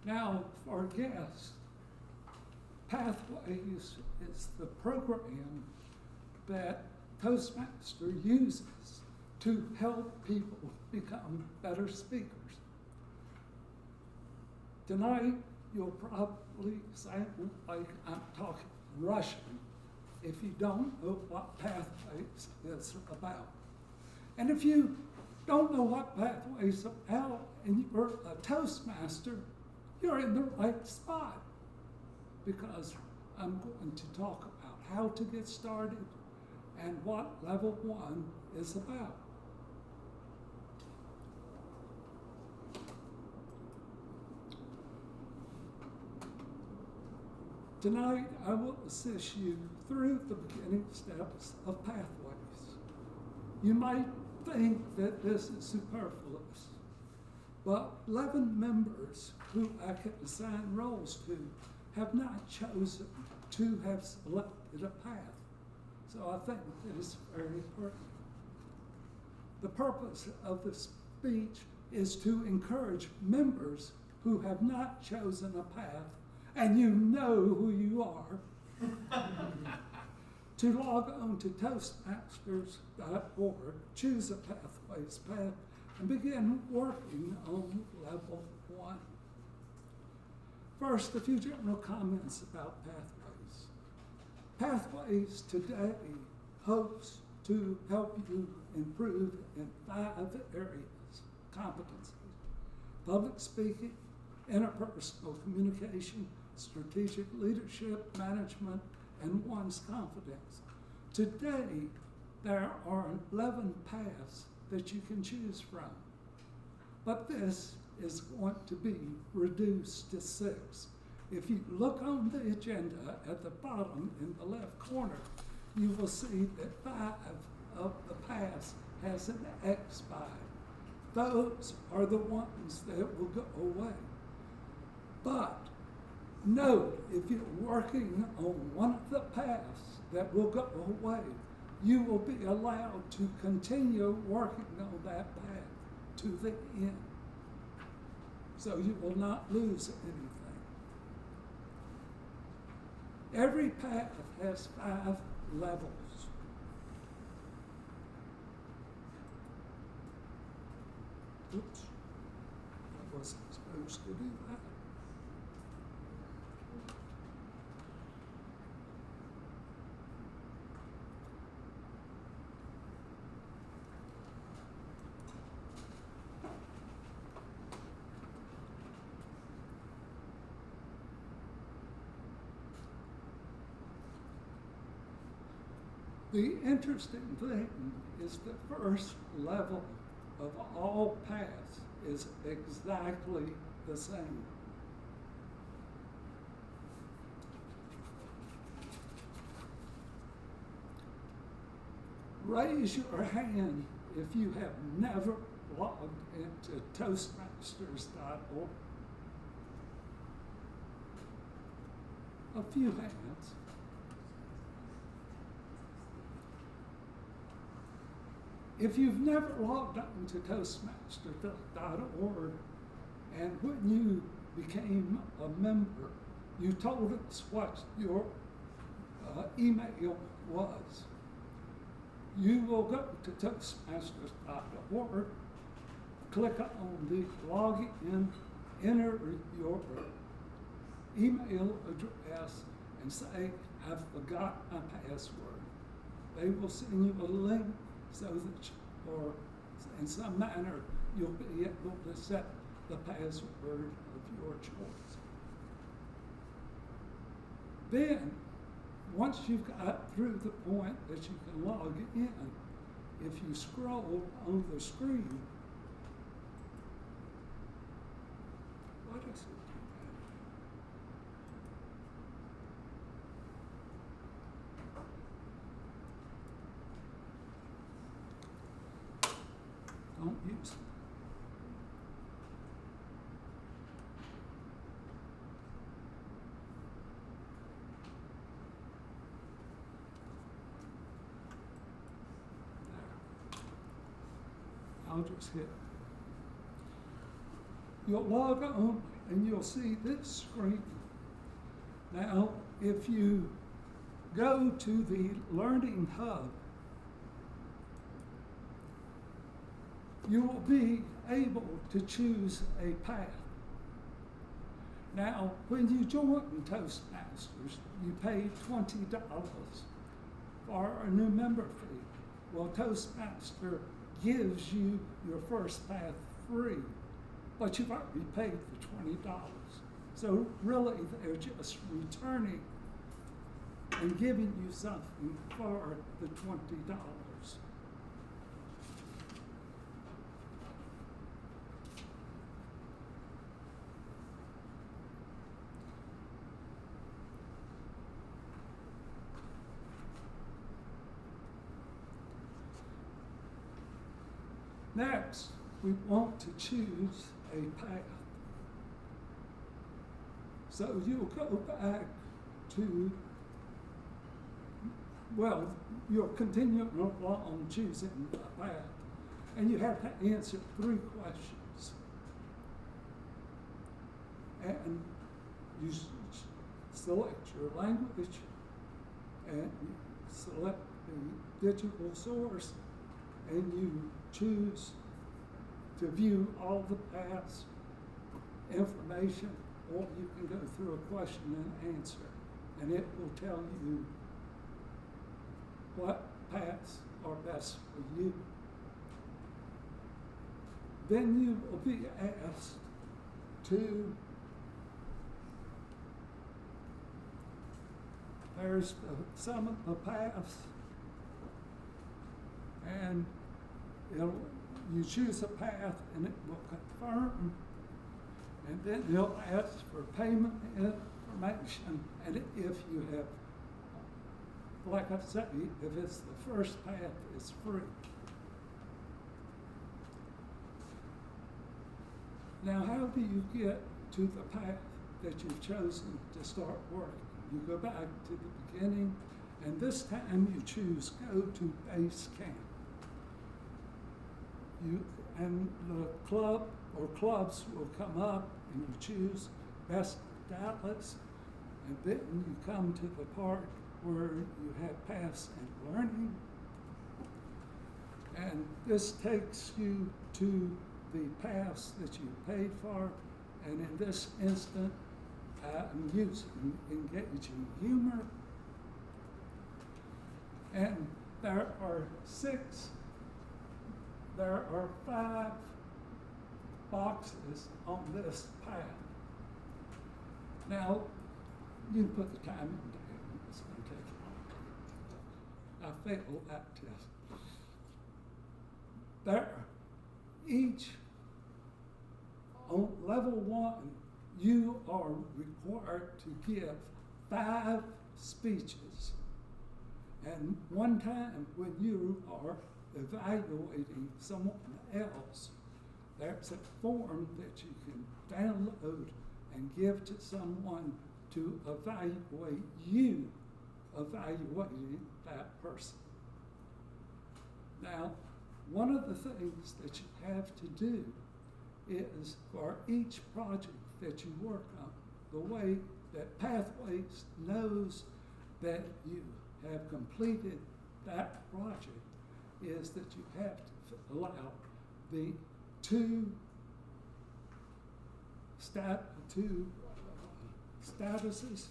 Now, for guests, Pathways is the program that Toastmaster uses to help people become better speakers. Tonight, you'll probably sound like I'm talking Russian if you don't know what Pathways is about. And if you don't know what Pathways is about and you're a Toastmaster, you're in the right spot, because I'm going to talk about how to get started and what level 1 is about. Tonight, I will assist you through the beginning steps of Pathways. You might think that this is superfluous, but 11 members who I can assign roles to have not chosen to have selected a path. So I think that it's very important. The purpose of the speech is to encourage members who have not chosen a path, and you know who you are, to log on to Toastmasters.org, choose a Pathways path, and begin working on level 1. First, a few general comments about Pathways. Pathways today hopes to help you improve in 5 areas: competencies, public speaking, interpersonal communication, strategic leadership, management, and one's confidence. Today, there are 11 paths that you can choose from, but this is going to be reduced to 6. If you look on the agenda at the bottom in the left corner, you will see that 5 of the paths has an X by it. Those are the ones that will go away. But note, if you're working on one of the paths that will go away, you will be allowed to continue working on that path to the end. So you will not lose anything. Every path has 5 levels. Oops, I wasn't supposed to do that. The interesting thing is the first level of all paths is exactly the same. Raise your hand if you have never logged into Toastmasters.org. A few hands. If you've never logged on to Toastmaster.org, and when you became a member, you told us what your email was, you will go to Toastmasters.org, click on the login, enter your email address, and say, "I've forgot my password." They will send you a link so that, or in some manner, you'll be able to set the password of your choice. Then, once you've got through the point that you can log in, if you scroll on the screen, what is it? Don't use it. There. I'll just hit. You'll log on and you'll see this screen. Now, if you go to the Learning Hub, you will be able to choose a path. Now, when you join Toastmasters, you pay $20 for a new member fee. Well, Toastmaster gives you your first path free, but you've already paid the $20. So really, they're just returning and giving you something for the $20. Next, we want to choose a path. So you'll go back to, well, you'll continue along choosing a path, and you have to answer 3 questions. And you select your language, and you select the digital source, and you choose to view all the past information, or you can go through a question and answer, and it will tell you what paths are best for you. Then you will be asked to, there's some of the paths, and you choose a path and it will confirm, and then it'll ask for payment information, and if you have, like I say, if it's the first path, it's free. Now, how do you get to the path that you've chosen to start working? You go back to the beginning, and this time you choose Go to Base Camp. And the club or clubs will come up, and you choose Best of Dallas, and then you come to the part where you have paths and learning, and this takes you to the paths that you paid for, and in this instant, I'm using engaging humor, and there are 5 boxes on this path. Now, you can put the time in there. It's going to take long. I failed that test. Each, on level 1, you are required to give 5 speeches. And one time when you are evaluating someone else, there's a form that you can download and give to someone to evaluate you evaluating that person. Now, one of the things that you have to do is, for each project that you work on, the way that Pathways knows that you have completed that project is that you have to fill out the two statuses,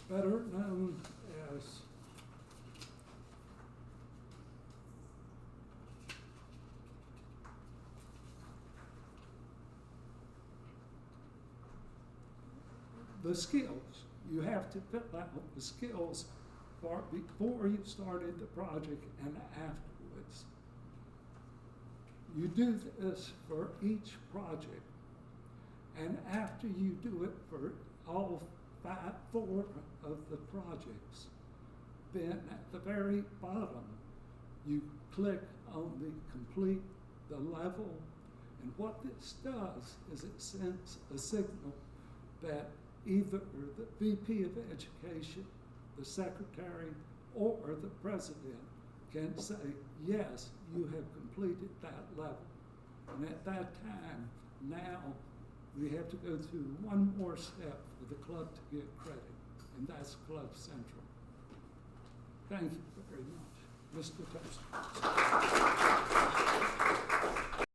better known as the skills. You have to fill out the skills before you started the project and afterwards. You do this for each project, and after you do it for all 4 of the projects, then at the very bottom, you click on the complete the level, and what this does is it sends a signal that either the VP of Education, the Secretary, or the President can say, yes, you have completed that level. And at that time, now we have to go through one more step for the club to get credit, and that's Club Central. Thank you very much. Mr. Toastmaster.